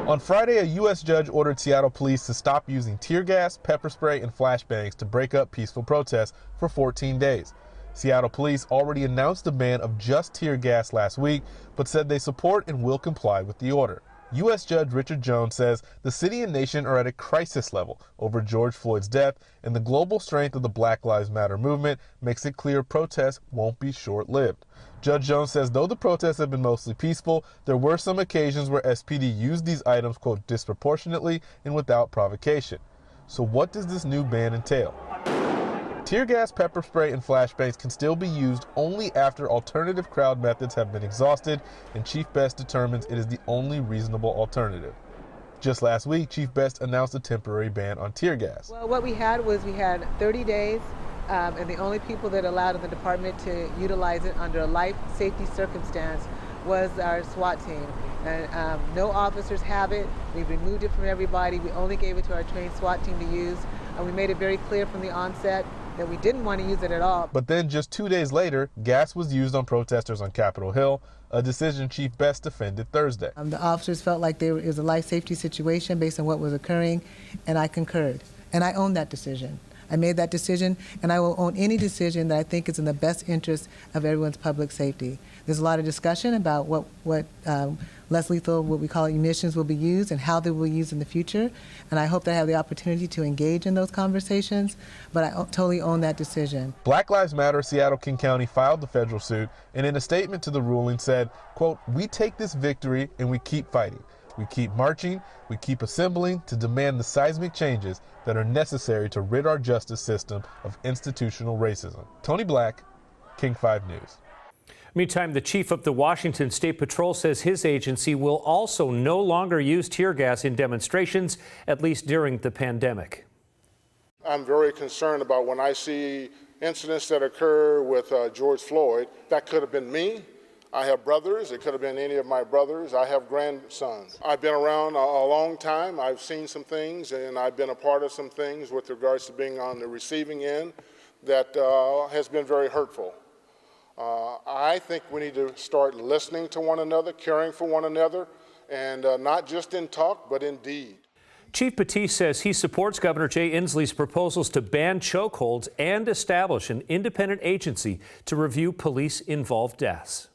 On Friday, a U.S. judge ordered Seattle police to stop using tear gas, pepper spray, and flashbangs to break up peaceful protests for 14 days. Seattle police already announced a ban of just tear gas last week, but said they support and will comply with the order. U.S. Judge Richard Jones says the city and nation are at a crisis level over George Floyd's death, and the global strength of the Black Lives Matter movement makes it clear protests won't be short-lived. Judge Jones says though the protests have been mostly peaceful, there were some occasions where SPD used these items, quote, disproportionately and without provocation. So what does this new ban entail? Tear gas, pepper spray, and flashbangs can still be used only after alternative crowd methods have been exhausted, and Chief Best determines it is the only reasonable alternative. Just last week, Chief Best announced a temporary ban on tear gas. Well, what we had 30 days, and the only people that allowed in the department to utilize it under a life safety circumstance was our SWAT team. And no officers have it. We removed it from everybody. We only gave it to our trained SWAT team to use, and we made it very clear from the onset that we didn't want to use it at all. But then just 2 days later, gas was used on protesters on Capitol Hill, a decision Chief Best defended Thursday. The officers felt like it was a life safety situation based on what was occurring, and I concurred. And I own that decision. I made that decision, and I will own any decision that I think is in the best interest of everyone's public safety. There's a lot of discussion about what less lethal, what we call emissions, will be used and how they will be used in the future. And I hope that I have the opportunity to engage in those conversations, but I totally own that decision. Black Lives Matter Seattle King County filed the federal suit, and in a statement to the ruling said, quote, "We take this victory and we keep fighting. We keep marching, we keep assembling to demand the seismic changes that are necessary to rid our justice system of institutional racism." Tony Black, King 5 News. Meantime, the chief of the Washington State Patrol says his agency will also no longer use tear gas in demonstrations, at least during the pandemic. I'm very concerned about when I see incidents that occur with George Floyd. That could have been me. I have brothers. It could have been any of my brothers. I have grandsons. I've been around a long time. I've seen some things, and I've been a part of some things with regards to being on the receiving end that has been very hurtful. I think we need to start listening to one another, caring for one another, and not just in talk, but in deed. Chief Petit says he supports Governor Jay Inslee's proposals to ban chokeholds and establish an independent agency to review police-involved deaths.